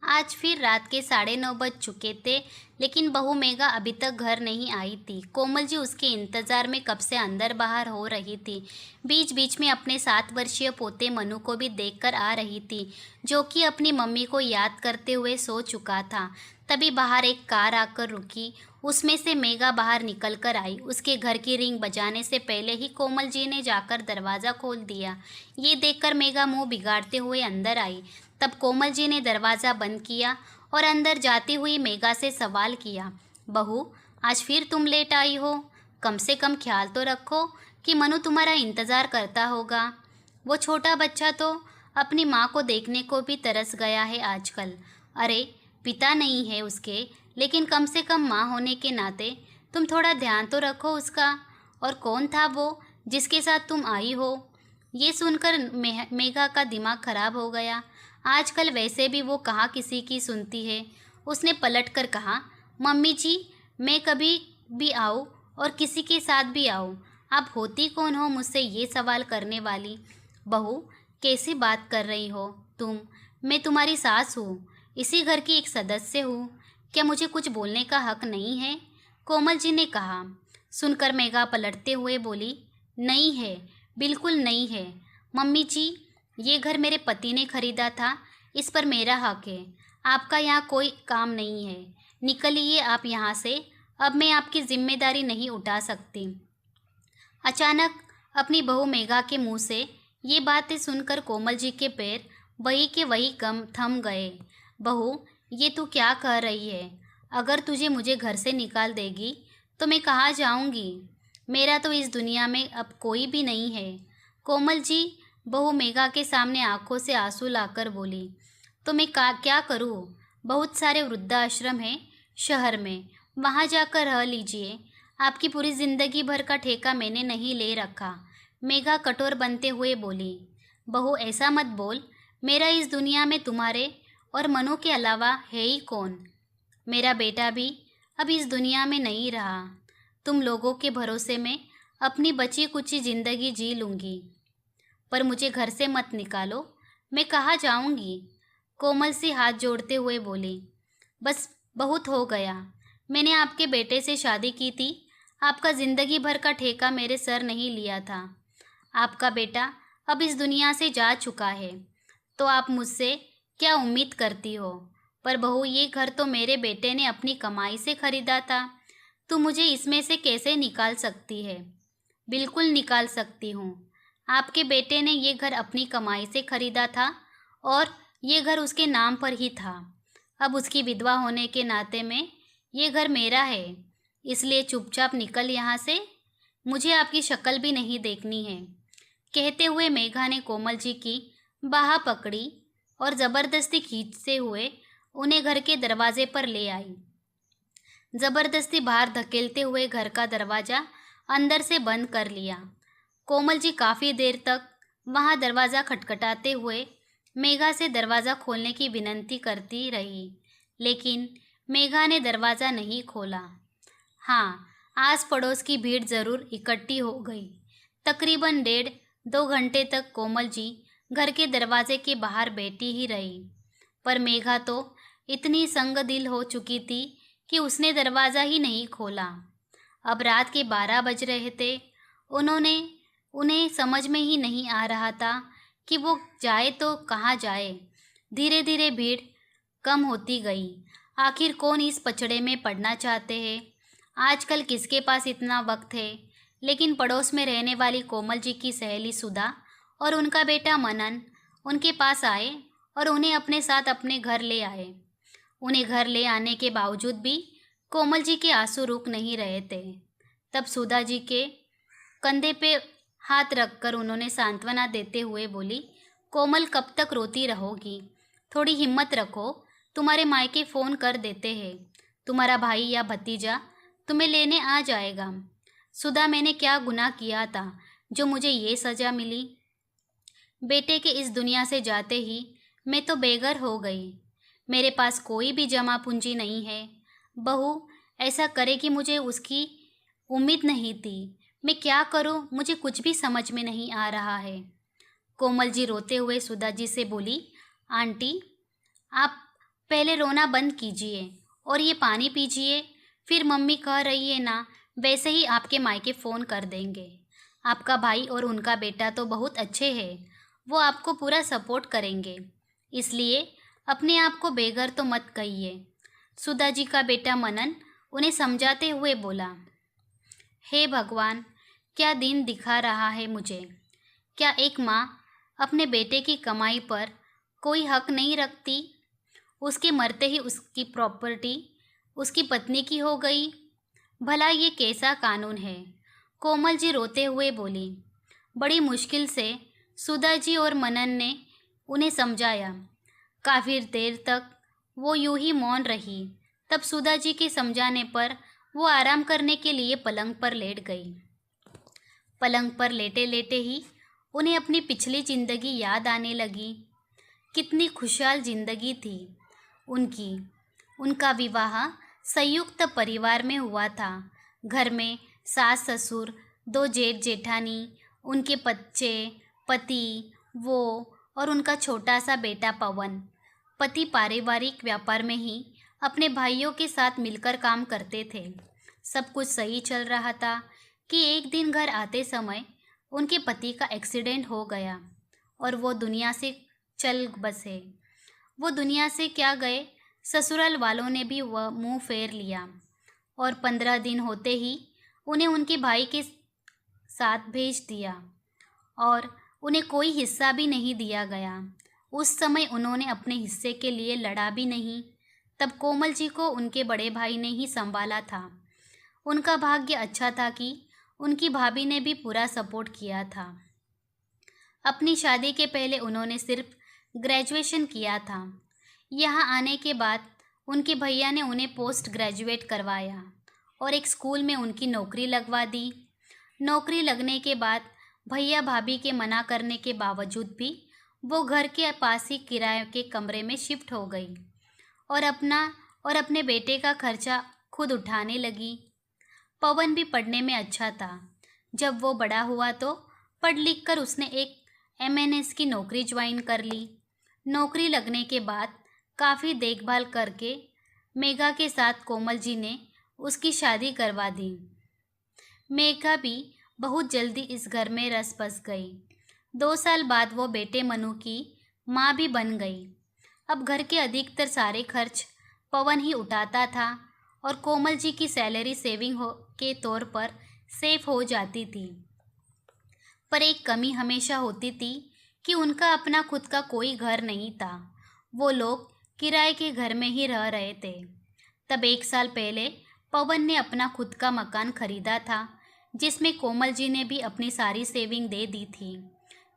आज फिर रात के 9:30 बज चुके थे, लेकिन बहू मेघा अभी तक घर नहीं आई थी। कोमल जी उसके इंतजार में कब से अंदर बाहर हो रही थी। बीच बीच में अपने 7 वर्षीय पोते मनु को भी देखकर आ रही थी, जो कि अपनी मम्मी को याद करते हुए सो चुका था। तभी बाहर एक कार आकर रुकी। उसमें से मेघा बाहर निकल कर आई। उसके घर की रिंग बजाने से पहले ही कोमल जी ने जाकर दरवाज़ा खोल दिया। ये देखकर मेघा मुंह बिगाड़ते हुए अंदर आई। तब कोमल जी ने दरवाज़ा बंद किया और अंदर जाती हुई मेघा से सवाल किया, बहू, आज फिर तुम लेट आई हो? कम से कम ख्याल तो रखो कि मनु तुम्हारा इंतज़ार करता होगा। वो छोटा बच्चा तो अपनी माँ को देखने को भी तरस गया है आजकल। अरे, पिता नहीं है उसके, लेकिन कम से कम माँ होने के नाते तुम थोड़ा ध्यान तो रखो उसका। और कौन था वो जिसके साथ तुम आई हो? ये सुनकर मेघा का दिमाग खराब हो गया। आजकल वैसे भी वो कहाँ किसी की सुनती है। उसने पलट कर कहा, मम्मी जी, मैं कभी भी आऊँ और किसी के साथ भी आऊँ, आप होती कौन हो मुझसे ये सवाल करने वाली? बहू, कैसी बात कर रही हो तुम? मैं तुम्हारी सास हूँ, इसी घर की एक सदस्य हूँ। क्या मुझे कुछ बोलने का हक नहीं है? कोमल जी ने कहा। सुनकर मेघा पलटते हुए बोली, नहीं है, बिल्कुल नहीं है। मम्मी जी, ये घर मेरे पति ने खरीदा था, इस पर मेरा हक है। आपका यहाँ कोई काम नहीं है। निकलिए आप यहाँ से। अब मैं आपकी जिम्मेदारी नहीं उठा सकती। अचानक अपनी बहू मेघा के मुंह से ये बातें सुनकर कोमल जी के पैर वही के वही कम थम गए। बहू, ये तू क्या कह रही है? अगर तुझे मुझे घर से निकाल देगी तो मैं कहाँ जाऊँगी? मेरा तो इस दुनिया में अब कोई भी नहीं है। कोमल जी बहू मेघा के सामने आंखों से आंसू लाकर बोली, तो मैं क्या करूँ? बहुत सारे वृद्धाश्रम हैं शहर में, वहाँ जाकर रह लीजिए। आपकी पूरी ज़िंदगी भर का ठेका मैंने नहीं ले रखा। मेघा कठोर बनते हुए बोली, बहू ऐसा मत बोल। मेरा इस दुनिया में तुम्हारे और मनु के अलावा है ही कौन? मेरा बेटा भी अब इस दुनिया में नहीं रहा। तुम लोगों के भरोसे में अपनी बची कुची ज़िंदगी जी लूँगी, पर मुझे घर से मत निकालो। मैं कहाँ जाऊँगी? कोमल सी हाथ जोड़ते हुए बोली, बस बहुत हो गया। मैंने आपके बेटे से शादी की थी। आपका ज़िंदगी भर का ठेका मेरे सर नहीं लिया था। आपका बेटा अब इस दुनिया से जा चुका है, तो आप मुझसे क्या उम्मीद करती हो? पर बहू, ये घर तो मेरे बेटे ने अपनी कमाई से खरीदा था। तू मुझे इसमें से कैसे निकाल सकती है? बिल्कुल निकाल सकती हूँ। आपके बेटे ने ये घर अपनी कमाई से खरीदा था और ये घर उसके नाम पर ही था। अब उसकी विधवा होने के नाते में ये घर मेरा है, इसलिए चुपचाप निकल यहाँ से। मुझे आपकी शक्ल भी नहीं देखनी है। कहते हुए मेघा ने कोमल जी की बाह पकड़ी और ज़बरदस्ती खींचते हुए उन्हें घर के दरवाजे पर ले आई। ज़बरदस्ती बाहर धकेलते हुए घर का दरवाज़ा अंदर से बंद कर लिया। कोमल जी काफ़ी देर तक वहाँ दरवाज़ा खटखटाते हुए मेघा से दरवाज़ा खोलने की विनती करती रही, लेकिन मेघा ने दरवाज़ा नहीं खोला। हाँ, आस पड़ोस की भीड़ ज़रूर इकट्ठी हो गई। तकरीबन 1.5-2 घंटे तक कोमल जी घर के दरवाजे के बाहर बैठी ही रही, पर मेघा तो इतनी संगदिल हो चुकी थी कि उसने दरवाज़ा ही नहीं खोला। अब रात के 12 बज रहे थे। उन्हें समझ में ही नहीं आ रहा था कि वो जाए तो कहाँ जाए। धीरे धीरे भीड़ कम होती गई। आखिर कौन इस पचड़े में पड़ना चाहते हैं? आजकल किसके पास इतना वक्त है? लेकिन पड़ोस में रहने वाली कोमल जी की सहेली सुधा और उनका बेटा मनन उनके पास आए और उन्हें अपने साथ अपने घर ले आए। उन्हें घर ले आने के बावजूद भी कोमल जी के आंसू रुक नहीं रहे थे। तब सुधा जी के कंधे पे हाथ रखकर उन्होंने सांत्वना देते हुए बोली, कोमल, कब तक रोती रहोगी? थोड़ी हिम्मत रखो, तुम्हारे मायके फ़ोन कर देते हैं। तुम्हारा भाई या भतीजा तुम्हें लेने आ जाएगा। सुधा, मैंने क्या गुनाह किया था जो मुझे ये सज़ा मिली? बेटे के इस दुनिया से जाते ही मैं तो बेघर हो गई। मेरे पास कोई भी जमा पूंजी नहीं है। बहू ऐसा करेगी, मुझे उसकी उम्मीद नहीं थी। मैं क्या करूं, मुझे कुछ भी समझ में नहीं आ रहा है। कोमल जी रोते हुए सुधा जी से बोली, आंटी, आप पहले रोना बंद कीजिए और ये पानी पीजिए। फिर मम्मी कह रही है ना, वैसे ही आपके मायके फ़ोन कर देंगे। आपका भाई और उनका बेटा तो बहुत अच्छे हैं, वो आपको पूरा सपोर्ट करेंगे, इसलिए अपने आप को बेघर तो मत कहिए। सुधा जी का बेटा मनन उन्हें समझाते हुए बोला। हे भगवान, क्या दिन दिखा रहा है मुझे। क्या एक माँ अपने बेटे की कमाई पर कोई हक नहीं रखती? उसके मरते ही उसकी प्रॉपर्टी उसकी पत्नी की हो गई। भला ये कैसा कानून है? कोमल जी रोते हुए बोली। बड़ी मुश्किल से सुधा जी और मनन ने उन्हें समझाया। काफ़ी देर तक वो यूं ही मौन रही। तब सुधा जी के समझाने पर वो आराम करने के लिए पलंग पर लेट गई। पलंग पर लेटे लेटे ही उन्हें अपनी पिछली ज़िंदगी याद आने लगी। कितनी खुशहाल ज़िंदगी थी उनकी। उनका विवाह संयुक्त परिवार में हुआ था। घर में सास ससुर, दो जेठ जेठानी, उनके बच्चे, पति, वो और उनका छोटा सा बेटा पवन। पति पारिवारिक व्यापार में ही अपने भाइयों के साथ मिलकर काम करते थे। सब कुछ सही चल रहा था कि एक दिन घर आते समय उनके पति का एक्सीडेंट हो गया और वो दुनिया से चल बसे। वो दुनिया से क्या गए, ससुराल वालों ने भी वह मुंह फेर लिया और 15 दिन होते ही उन्हें उनके भाई के साथ भेज दिया और उन्हें कोई हिस्सा भी नहीं दिया गया। उस समय उन्होंने अपने हिस्से के लिए लड़ा भी नहीं। तब कोमल जी को उनके बड़े भाई ने ही संभाला था। उनका भाग्य अच्छा था कि उनकी भाभी ने भी पूरा सपोर्ट किया था। अपनी शादी के पहले उन्होंने सिर्फ ग्रेजुएशन किया था। यहाँ आने के बाद उनके भैया ने उन्हें पोस्ट ग्रेजुएट करवाया और एक स्कूल में उनकी नौकरी लगवा दी। नौकरी लगने के बाद भैया भाभी के मना करने के बावजूद भी वो घर के पास ही किराए के कमरे में शिफ्ट हो गई और अपना और अपने बेटे का खर्चा खुद उठाने लगी। पवन भी पढ़ने में अच्छा था। जब वो बड़ा हुआ तो पढ़ लिख कर उसने एक एमएनएस की नौकरी ज्वाइन कर ली। नौकरी लगने के बाद काफ़ी देखभाल करके मेघा के साथ कोमल जी ने उसकी शादी करवा दी। मेघा भी बहुत जल्दी इस घर में रस बस गई। 2 साल बाद वो बेटे मनु की माँ भी बन गई। अब घर के अधिकतर सारे खर्च पवन ही उठाता था और कोमल जी की सैलरी सेविंग के तौर पर सेफ हो जाती थी। पर एक कमी हमेशा होती थी कि उनका अपना खुद का कोई घर नहीं था। वो लोग किराए के घर में ही रह रहे थे। तब 1 साल पहले पवन ने अपना खुद का मकान खरीदा था, जिसमें कोमल जी ने भी अपनी सारी सेविंग दे दी थी।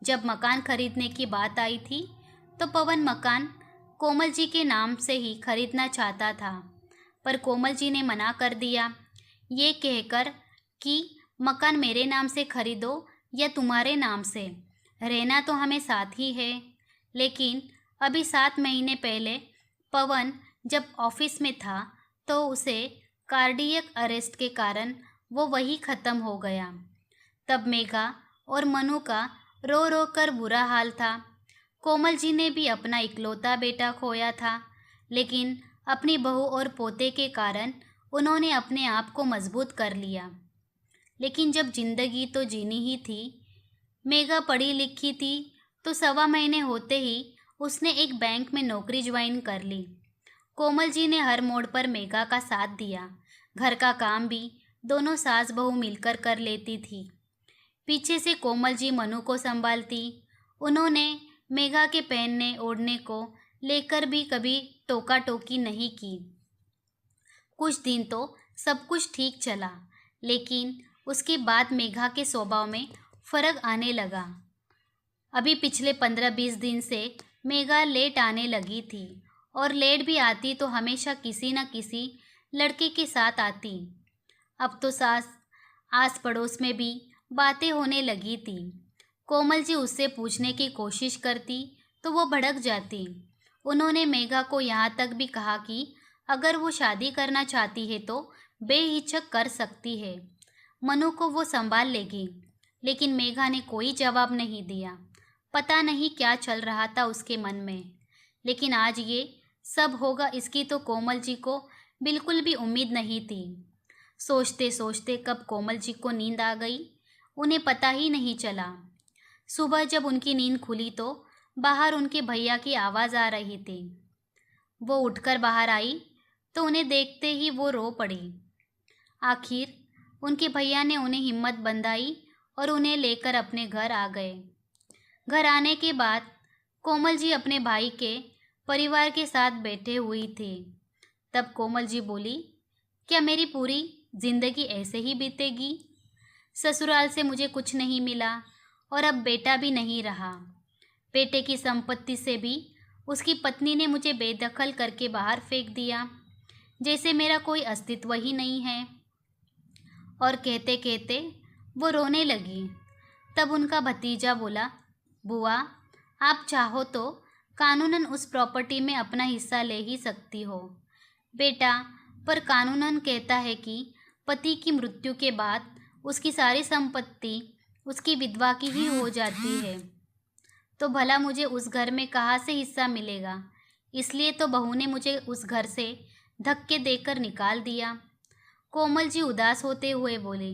जब मकान खरीदने की बात आई थी तो पवन मकान कोमल जी के नाम से ही खरीदना चाहता था, पर कोमल जी ने मना कर दिया, ये कहकर कि मकान मेरे नाम से खरीदो या तुम्हारे नाम से, रहना तो हमें साथ ही है। लेकिन अभी 7 महीने पहले पवन जब ऑफिस में था तो उसे कार्डियक अरेस्ट के कारण वो वही ख़त्म हो गया। तब मेघा और मनु का रो रो कर बुरा हाल था। कोमल जी ने भी अपना इकलौता बेटा खोया था, लेकिन अपनी बहू और पोते के कारण उन्होंने अपने आप को मजबूत कर लिया। लेकिन जब जिंदगी तो जीनी ही थी। मेघा पढ़ी लिखी थी तो 1.25 महीने होते ही उसने एक बैंक में नौकरी ज्वाइन कर ली। कोमल जी ने हर मोड़ पर मेघा का साथ दिया। घर का काम भी दोनों सास बहू मिलकर कर लेती थी। पीछे से कोमल जी मनु को संभालती। उन्होंने मेघा के पहनने ओढ़ने को लेकर भी कभी टोका टोकी नहीं की। कुछ दिन तो सब कुछ ठीक चला, लेकिन उसके बाद मेघा के स्वभाव में फ़र्क आने लगा। अभी पिछले 15-20 दिन से मेघा लेट आने लगी थी और लेट भी आती तो हमेशा किसी न किसी लड़के के साथ आती। अब तो आस पड़ोस में भी बातें होने लगी थी। कोमल जी उससे पूछने की कोशिश करती तो वो भड़क जाती। उन्होंने मेघा को यहाँ तक भी कहा कि अगर वो शादी करना चाहती है तो बेहिचक कर सकती है, मनु को वो संभाल लेगी। लेकिन मेघा ने कोई जवाब नहीं दिया। पता नहीं क्या चल रहा था उसके मन में। लेकिन आज ये सब होगा इसकी तो कोमल जी को बिल्कुल भी उम्मीद नहीं थी। सोचते सोचते कब कोमल जी को नींद आ गई, उन्हें पता ही नहीं चला। सुबह जब उनकी नींद खुली तो बाहर उनके भैया की आवाज़ आ रही थी। वो उठकर बाहर आई तो उन्हें देखते ही वो रो पड़ी। आखिर उनके भैया ने उन्हें हिम्मत बंधाई और उन्हें लेकर अपने घर आ गए। घर आने के बाद कोमल जी अपने भाई के परिवार के साथ बैठे हुई थी। तब कोमल जी बोली, क्या मेरी पूरी जिंदगी ऐसे ही बीतेगी? ससुराल से मुझे कुछ नहीं मिला और अब बेटा भी नहीं रहा। बेटे की संपत्ति से भी उसकी पत्नी ने मुझे बेदखल करके बाहर फेंक दिया, जैसे मेरा कोई अस्तित्व ही नहीं है। और कहते कहते वो रोने लगी। तब उनका भतीजा बोला, बुआ, आप चाहो तो कानूनन उस प्रॉपर्टी में अपना हिस्सा ले ही सकती हो बेटा, पर कानूनन कहता है कि पति की मृत्यु के बाद उसकी सारी संपत्ति उसकी विधवा की ही हो जाती है। तो भला मुझे उस घर में कहाँ से हिस्सा मिलेगा? इसलिए तो बहू ने मुझे उस घर से धक्के देकर निकाल दिया। कोमल जी उदास होते हुए बोले,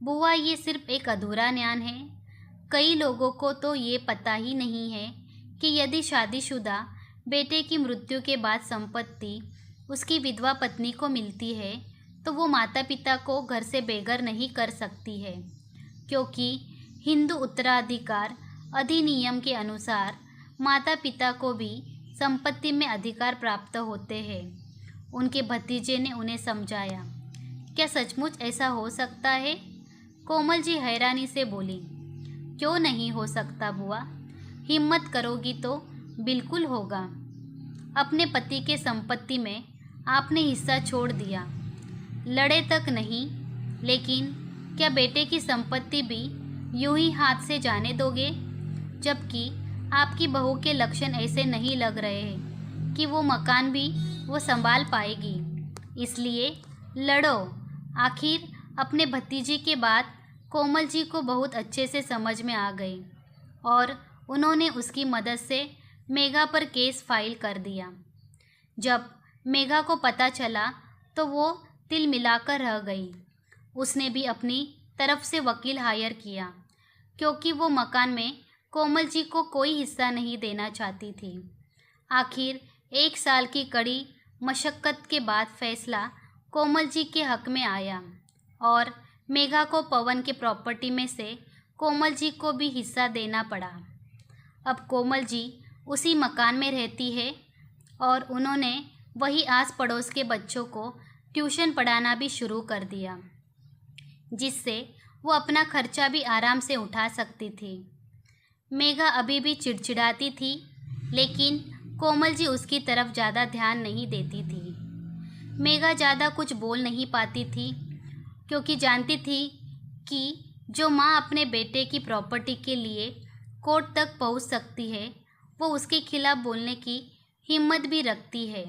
बुआ, ये सिर्फ एक अधूरा ज्ञान है। कई लोगों को तो ये पता ही नहीं है कि यदि शादीशुदा बेटे की मृत्यु के बाद संपत्ति उसकी विधवा पत्नी को मिलती है तो वो माता पिता को घर से बेघर नहीं कर सकती है, क्योंकि हिंदू उत्तराधिकार अधिनियम के अनुसार माता पिता को भी संपत्ति में अधिकार प्राप्त होते हैं। उनके भतीजे ने उन्हें समझाया। क्या सचमुच ऐसा हो सकता है? कोमल जी हैरानी से बोली, क्यों नहीं हो सकता बुआ, हिम्मत करोगी तो बिल्कुल होगा। अपने पति के संपत्ति में आपने हिस्सा छोड़ दिया, लड़े तक नहीं, लेकिन क्या बेटे की संपत्ति भी यूं ही हाथ से जाने दोगे? जबकि आपकी बहू के लक्षण ऐसे नहीं लग रहे हैं कि वो मकान भी वो संभाल पाएगी। इसलिए लड़ो। आखिर अपने भतीजे के बात कोमल जी को बहुत अच्छे से समझ में आ गई और उन्होंने उसकी मदद से मेघा पर केस फाइल कर दिया। जब मेघा को पता चला तो वो तिल मिलाकर रह गई। उसने भी अपनी तरफ से वकील हायर किया, क्योंकि वो मकान में कोमल जी को कोई हिस्सा नहीं देना चाहती थी। आखिर 1 साल की कड़ी मशक्क़त के बाद फैसला कोमल जी के हक में आया और मेघा को पवन के प्रॉपर्टी में से कोमल जी को भी हिस्सा देना पड़ा। अब कोमल जी उसी मकान में रहती है और उन्होंने वही आस पड़ोस के बच्चों को ट्यूशन पढ़ाना भी शुरू कर दिया, जिससे वो अपना खर्चा भी आराम से उठा सकती थी। मेघा अभी भी चिड़चिड़ाती थी, लेकिन कोमल जी उसकी तरफ ज़्यादा ध्यान नहीं देती थी। मेघा ज़्यादा कुछ बोल नहीं पाती थी, क्योंकि जानती थी कि जो माँ अपने बेटे की प्रॉपर्टी के लिए कोर्ट तक पहुँच सकती है, वो उसके खिलाफ बोलने की हिम्मत भी रखती है।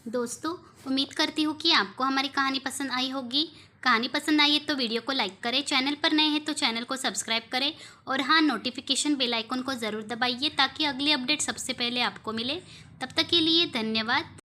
दोस्तों, उम्मीद करती हूँ कि आपको हमारी कहानी पसंद आई होगी। कहानी पसंद आई है तो वीडियो को लाइक करें, चैनल पर नए हैं तो चैनल को सब्सक्राइब करें और हाँ, नोटिफिकेशन बेल आइकन को ज़रूर दबाइए ताकि अगली अपडेट सबसे पहले आपको मिले। तब तक के लिए धन्यवाद।